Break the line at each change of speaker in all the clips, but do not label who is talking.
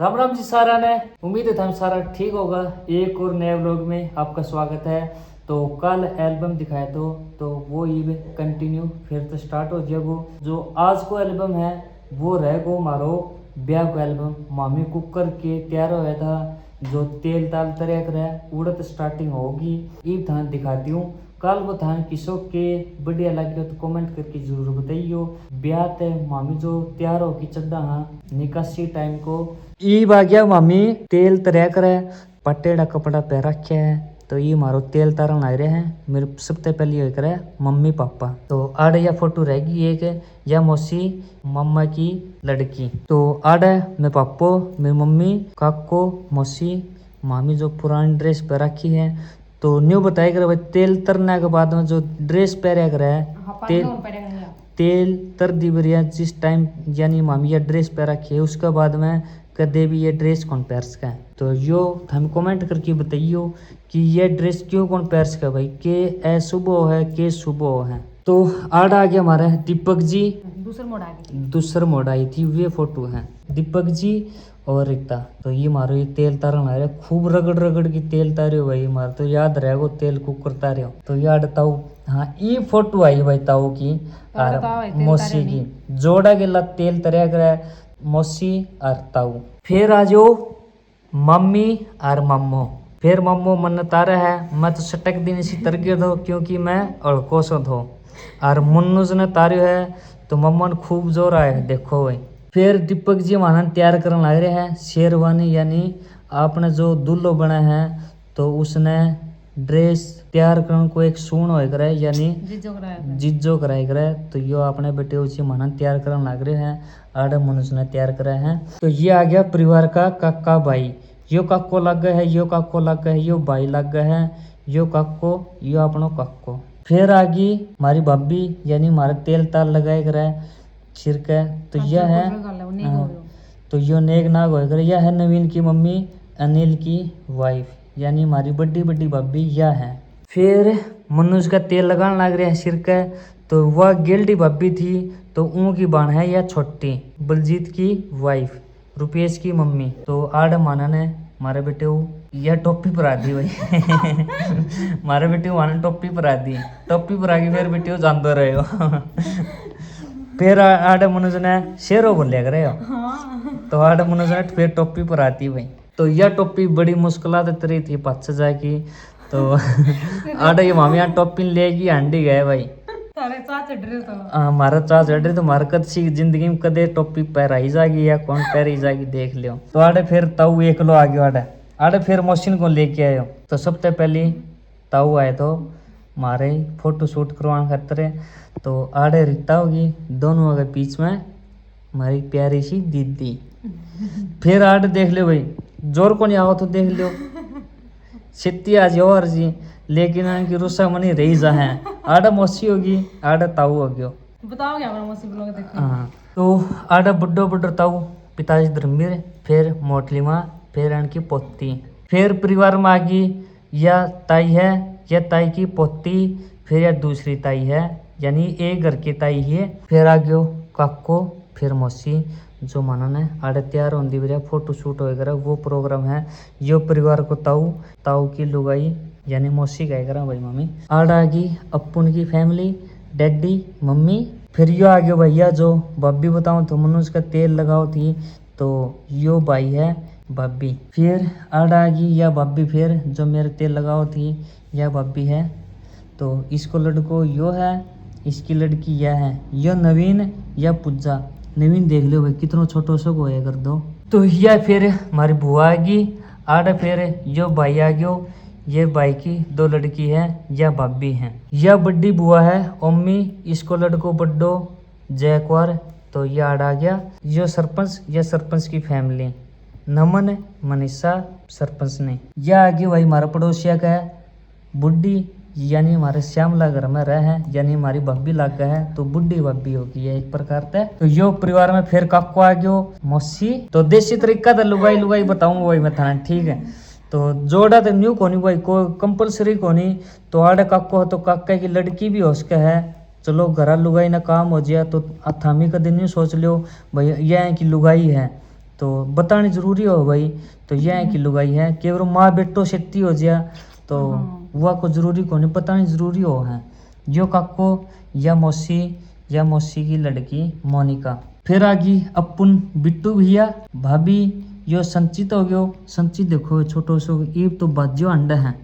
राम राम जी सारा ने। उम्मीद है तुम सारा ठीक होगा। एक और नए व्लॉग में आपका स्वागत है। तो कल एल्बम दिखाया तो वो ही कंटिन्यू फिर तो स्टार्ट हो गया। वो जो आज को एल्बम है वो रह गो मारो ब्याह को एल्बम। मामी कुकर के तैयार होया था जो तेल ताल तरह कर उड़त स्टार्टिंग होगी ये थान दिखाती हूँ। कल वो थान किसो के बढ़िया लगे तो कमेंट करके जरूर बताइयो। ब्याह ते मामी जो तैयार हो की चड्डा हाँ निकासी टाइम को ईब आ गया। मामी तेल तरह करे पटेड़ा कपड़ा पहन रखे है तो ये मारो तेल तारण आ रहे हैं। मेरे सबसे पहले ये करे मम्मी पापा। तो आड़े या फोटो रहेगी एक या मौसी मम्मा की लड़की। तो आड़े मैं पापो मेरी मम्मी काको मौसी मामी जो पुरानी ड्रेस पहन रखी है। तो न्यू बताया करे भाई तेल तरने के बाद में जो ड्रेस पहना करे तेल तर दी बरिया जिस टाइम यानी मामी या ड्रेस पहन रखी है उसके बाद में कदे भी ये ड्रेस कौन पैर्स का है। तो यो हम कमेंट करके बताइयो कि ये ड्रेस क्यों कौन पैर्स का भाई के ए सुबह है के सुबह है। तो आड़ आ गया हमारे दीपक जी दूसर मोड़ आई थी वे फोटो है दीपक जी और रीता। तो ये मारो ये तेल तारण आ रहा खूब रगड़ रगड़ की तेल तारे हो भाई मारो तो याद रहेगा तेल कुकर तारे हो। तो याद ताऊ हाँ ये फोटो आई भाई ताऊ की और मौसी की जोड़ा गेला तेल तरह कर मौसी और ताऊ। फिर आ जाओ मम्मी और मम्मो। फिर मम्मो मन तारा है मैं तो सटक दिन इसी तरह दो क्योंकि मैं अड़को सो धो और मुन्नुज ने तारे है तो मम्मा ने खूब जोर आया देखो भाई। फिर दीपक जी मानन तैयार करने लग रहे हैं शेरवानी यानी आपने जो दुल्हो बना है तो उसने ड्रेस तैयार करने को एक सूण हो करे यानी जिज्जो कराई करे। तो यो अपने बेटे उसी मानन तैयार करने लग रहे हैं आड़े मनुष्य ने तैयार करे हैं। तो ये आ गया परिवार का काका भाई। यो काको लग गए है यो काको लग गए है यो भाई लग गए है यो काको यो अपनो काको। फिर आ गई हमारी भाभी यानी हमारे तेल ताल लगाए करे सिर के। तो यह है तो यो नेक नाग हो करे। यह है नवीन की मम्मी अनिल की वाइफ यानी हमारी बड़ी बड़ी भाभी यह है। फिर मनुष्य का तेल लगाने लग रहे हैं सिर का। तो वह गिल्डी भाभी थी तो ऊँ की बाण है या छोटी बलजीत की वाइफ रुपेश की मम्मी। तो आड़ माना ने मारे बेटे यह टोपी परा दी भाई मारे बेटे माने टोपी परा दी टोपी परा के फिर बेटे जान दो रहे हो फिर आड़े मनुष्य ने शेरों बोल लिया करे हो। तो आड़े मनुष्य ने फिर टोपी पराती भाई। तो यह टोपी बड़ी मुश्किलात तरी थी पच जाएगी। तो आड़े ये मामी टोपी लेगी हांडी गए भाई हमारा चाह चढ़ रहे तो हमारा कच्ची जिंदगी में कदे टोपी पहराई जाएगी या कौन पहराई जाएगी देख लियो। तो आड़े फिर ताऊ एक लो आ गया आड़े आड़े फिर मशीन को लेके आयो। तो सबसे पहले ताऊ आए तो मारे फोटो शूट करवाने खातर। तो आड़े रीता होगी दोनों के बीच में हमारी प्यारी सी दीदी। फिर आड़े देख लो भाई जोर को नहीं आओ तो देख लो सिट्टी आज और जी लेकिन इनकी रुस्सा मनी रही जा है। आड़ा मौसी होगी आड़ा ताऊ हो गयो बताओ क्या मौसी ब्लॉग देखो। हाँ तो आड़ा बुड्ढो बुड्ढो ताऊ पिताजी धर्मवीर फिर मोटली माँ फिर इनकी पोती। फिर परिवार में आ गई या ताई है या ताई की पोती फिर या दूसरी ताई है यानी एक घर की ताई है। फिर आ गयो काको फिर मौसी जो मानो ने आड़े तैयार होती बढ़िया फोटो शूट वगैरह वो प्रोग्राम है। यो परिवार को ताऊ ताऊ की लुगाई यानी मौसी कह करा भाई मम्मी। आड़ा आ गई अपुन की फैमिली डैडी मम्मी। फिर यो आ गयो भैया जो भाभी बताऊँ तो मनुष्य का तेल लगाओ थी तो यो भाई है भाभी। फिर आड़ा आ गई या भाभी फिर जो मेरे तेल लगाओ थी या भाभी है। तो इसको लड़को यो है इसकी लड़की यह है यो नवीन या पूजा। नवीन देख लो भाई कितना छोटो सा को कर दो। तो यह फिर हमारी बुआ आ गई आड़ा फिर यो भाई आ गयो ये भाई की दो लड़की है या भाभी है। यह बड़ी बुआ है अम्मी इसको लड़को बड्डो जयकुआर। तो यह आड़ा आ गया यो सरपंच या सरपंच की फैमिली नमन मनीषा सरपंच ने। यह आ गई भाई हमारा पड़ोसिया का है बुढ़ी यानी हमारे श्यामला घर में रह है यानी हमारी भाभी लाग है तो बुढ़ी भाभी होगी है एक प्रकार से। तो यो परिवार में फिर काको आ गयो मौसी। तो देसी तरीका तो लुगाई लुगाई बताऊंगा भाई मैं थाना ठीक है। तो जोड़ा तो न्यू कोनी भाई को कंपलसरी कोनी। तो आड़े काको हो तो काका की लड़की भी हो सके है चलो घरा लुगाई ना काम हो जाए तो थामी का दिन न्यू सोच लियो भाई यह है कि लुगाई है। तो बतानी जरूरी हो भाई। तो यह की लुगाई है केवल माँ बेटो सेती हो जाए तो वह को जरूरी को नहीं बतानी जरूरी हो है। यो काको या मौसी की लड़की मोनिका। फिर आ गई अपन बिट्टू भैया भाभी यो संचित हो गयो। संचित देखो छोटो सो ईब तो बाजो अंडा है।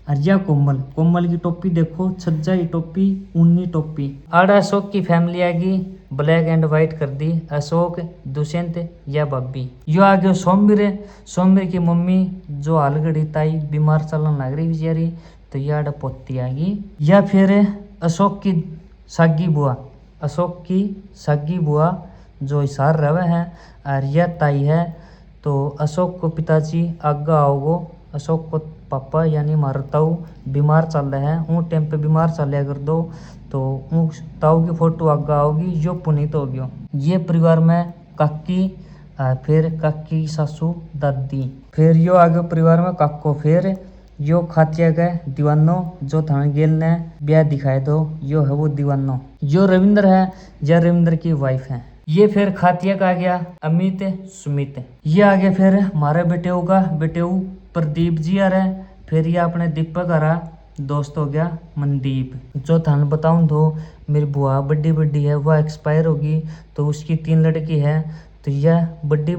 और यह कोमल की टोपी देखो छज्जा की टोपी ऊनी टोपी। आड़ अशोक की फैमिली आ गई ब्लैक एंड व्हाइट कर दी। अशोक दुष्यंत या बब्बी। यो आ गयो सोमवीर की मम्मी जो हाल घड़ी ताई बीमार चलन लग रही बेचारी तो यह आड़ पोती आ गई। या फिर अशोक की सागी बुआ जो इशार रवे है। और यह ताई है तो अशोक को पिताजी आगा आओगो। अशोक को पापा यानी मारो ताऊ बीमार चल रहा है उन टाइम पे बीमार चलिया कर दो तो उस ताऊ की फोटो आगा आओगी जो पुनीत हो गयो। ये परिवार में काकी फिर काकी की सासू दादी। फिर यो आगे परिवार में काको। फिर यो खातिया का दीवानो जो थाने गेल ने ब्याह दिखाए दो यो है वो दीवानो। जो रविंद्र है यह रविंद्र की वाइफ है। ये फिर खातिया का आ गया अमित सुमित। ये आगे फिर हमारे बेटेऊ का बेटेऊ प्रदीप जी आ रहे। फिर ये अपने दीपक आ रहा दोस्त हो गया मनदीप। जो थाने बताऊं तो मेरी बुआ बड्डी है वह एक्सपायर होगी तो उसकी 3 लड़की है तो यह बड्डी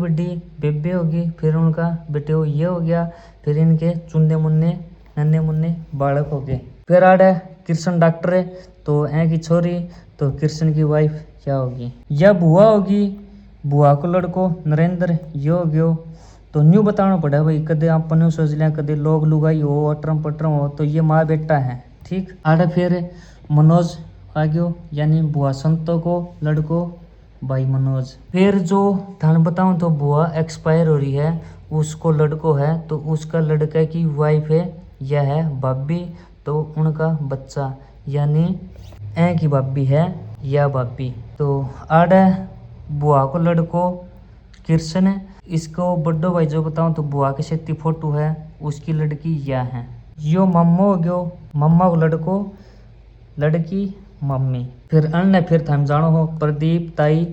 बेबे होगी। फिर उनका बेटेऊ ये हो गया। फिर इनके चुन्ने मुन्ने नन्हे मुन्ने बालक हो गए। फिर आड़े कृष्ण डॉक्टर है तो ऐ की छोरी तो कृष्ण की वाइफ क्या होगी या बुआ होगी। बुआ को लड़को नरेंद्र ये हो गयो। तो न्यू बताना पड़ा भाई कदे अपन सोच लिया कदे लोग लुगाई हो अटरम पटरम हो तो ये माँ बेटा है ठीक। आड़े फिर मनोज आ गयो यानी बुआ संतो को लड़को भाई मनोज। फिर जो थाने बताऊं तो बुआ एक्सपायर हो रही है उसको लड़को है तो उसका लड़का की वाइफ है यह है भाभी तो उनका बच्चा यानी ऐ की भाभी है या भाभी। तो आड़े बुआ को लड़को कृष्ण। इसको बड्डो भाई जो बताऊं तो बुआ की सेती फोटो है उसकी लड़की यह है। यो मम्मो हो गयो मम्मा को लड़को लड़की मम्मी। फिर अन्य फिर थम जानो हो प्रदीप ताई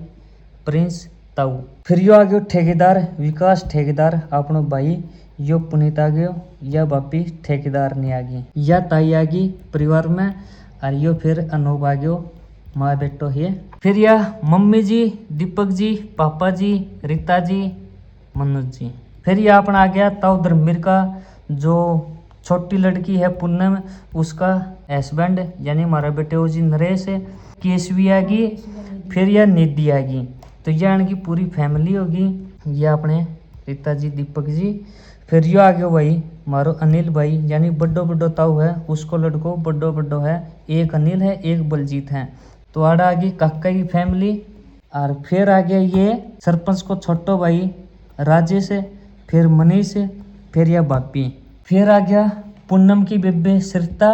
प्रिंस ताऊ। फिर यो आ गयो ठेकेदार विकास ठेकेदार अपनो भाई। यो पुनीत आ गयो या बापी ठेकेदार नहीं आ गई या ताई आ गई परिवार में। और यो फिर अनूप आ गयो माँ बेटो है। फिर यह मम्मी जी दीपक जी पापा जी रीता जी मनोज जी। फिर यह अपना आ गया ताऊ धर्मवीर का जो छोटी लड़की है पूनम उसका हस्बैंड यानी हमारा बेटे जी नरेश केसवी आ गई। फिर यह निधि आ गई तो यह इनकी पूरी फैमिली होगी। यह अपने रीता जी दीपक जी। फिर यो आ गया भाई मारो अनिल भाई यानी बड्डो ताऊ है उसको लड़को बड्डो है। एक अनिल है एक बलजीत है। तो आड़ा आ गई काका की फैमिली। और फिर आ गया ये सरपंच को छोटो भाई राजेश। फिर मनीष। फिर यह बापी। फिर आ गया पूनम की बेबे सरिता।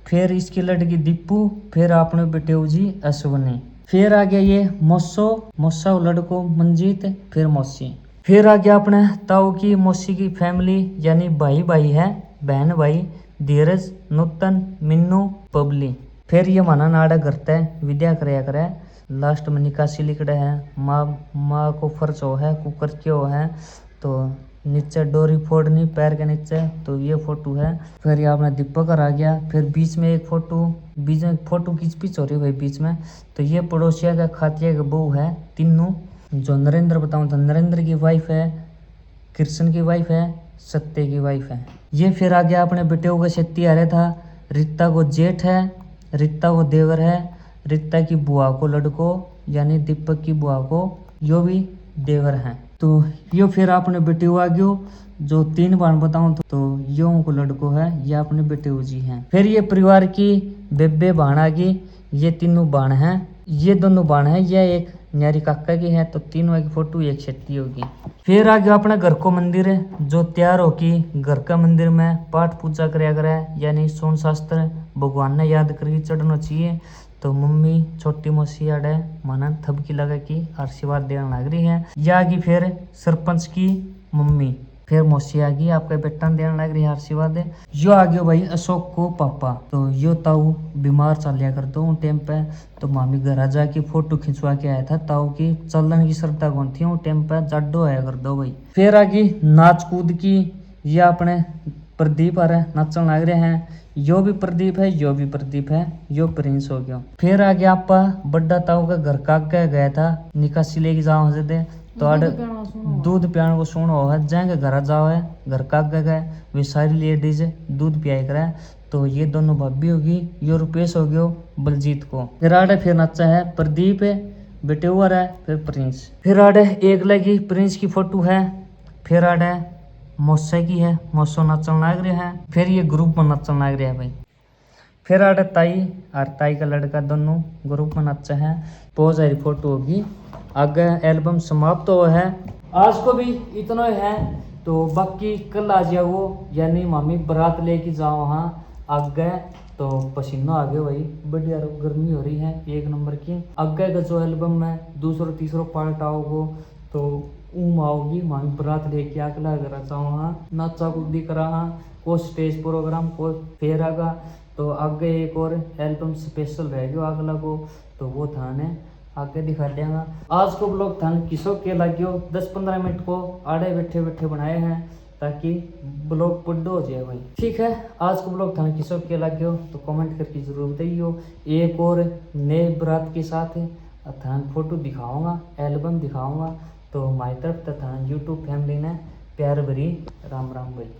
फिर इसकी लड़की दीपू। फिर अपने बेटे जी अश्वनी। फिर आ गया ये मौसा लड़को मंजीत। फिर मौसी। फिर आ गया अपने ताऊ की मौसी की फैमिली यानी भाई है बहन भाई धीरज नूतन मिन्नू पबली। फिर ये माना नाड़ा करता है विद्या कराया करे लास्ट में निकासी लिखड़ा है माँ को फर्ज हो है कुकर क्यों है तो नीचे डोरी फोड़नी पैर के नीचे तो ये फोटो है। फिर ये अपना दीपक आ गया। फिर बीच में एक फोटो खींच हो रही भाई बीच में तो ये पड़ोसिया का खातिया का बहू है तीनों। जो नरेंद्र बताऊं तो नरेंद्र की वाइफ है कृष्ण की वाइफ है सत्य की वाइफ है। ये फिर आ गया अपने बेटे का शेती आ रहा था। रीता को जेठ है रीता को देवर है रीता की बुआ को लड़को यानी दीपक की बुआ को यो भी देवर है। तो यो फिर अपने बेटे आ गयो जो 3 बाण बताऊं तो यो को लड़को है या अपने बेटे जी हैं। फिर ये परिवार की बेबे बाण आ गई। ये तीनों बाण हैं ये दोनों बाण है यह एक न्यारी काका की है तो तीनों की फोटो एक छठी होगी। फिर आ गया अपना घर को मंदिर है जो तैयार होगी घर का मंदिर में पाठ पूजा कराया करे यानी सोन शास्त्र भगवान ने याद करके चढ़ना चाहिए। तो मम्मी छोटी मौसी आड़े माना थबकी लगा की आशीर्वाद देने लग रही है। या आगे फिर सरपंच की मम्मी। फिर मौसी आ गई, आपका बेटा देने लग रही आशीर्वाद। यो आ गयो भाई अशोक को पापा। तो यो ताऊ बीमार चल लिया कर दो उन टाइम पे, तो मामी घर जाके फोटो खिंचवा के आया था। ताऊ की चलन की श्रद्धा कौन थी उन टाइम पे, जाडो आया कर दो भाई। फिर आ गई नाच कूद की, ये अपने प्रदीप आ रहे नाचन लग रहे हैं। यो भी प्रदीप है, यो भी प्रदीप है, यो प्रिंस हो गया। फिर आ गया आपा बड्डा ताऊ का घर का गया था निकासी लेके जाओ हजे, तो आड़े दूध पियाण को सुनो है, जाएंगे घर जाओ है, घर का गए वे सारी लेडीज दूध पियाई करे। तो ये दोनों भाभी होगी, यो रुपेश हो गयो बलजीत को। फिर आड़े फिर नचा है प्रदीप है बेटे हुआ है, फिर प्रिंस। फिर आड़े एक लगी प्रिंस की फोटो है। फिर आड़े मौसे की है, मौसो नचन लग रहे हैं। फिर ये ग्रुप में नचन लग रहे हैं भाई। फिर आड़े ताई और ताई का लड़का दोनों ग्रुप में नचा है। बहुत सारी फोटो होगी। आगे एल्बम समाप्त हो है। आज को भी इतना ही है, तो बाकी कल आ जाओ, यानी मामी बारात लेके जाओ वहाँ आगे। तो पसीना आ गया भाई, बढ़िया गर्मी हो रही है एक नंबर की। आगे का जो एल्बम में दूसरा तीसरा पार्ट आओगे तो आओगी मामी बारात लेके अगला घर जाओ वहाँ, नाचा कूदी करा को स्टेज प्रोग्राम को फेर आगा। तो आगे एक और एल्बम स्पेशल रहेगा अगला को, तो वो थाने आगे दिखा देगा। आज को ब्लॉग थान किसो के लगे 10-15 मिनट को आड़े बैठे बैठे बनाए हैं, ताकि ब्लॉग पुड्डो हो जाए भाई। ठीक है, आज को ब्लॉग थान किसो के लगे हो तो कमेंट करके जरूर बताइए। एक और नए बारात के साथ थान फोटो दिखाऊंगा, एल्बम दिखाऊंगा। तो हमारी तरफ तथा यूट्यूब फैमिली ने प्यार भरी राम राम भाई।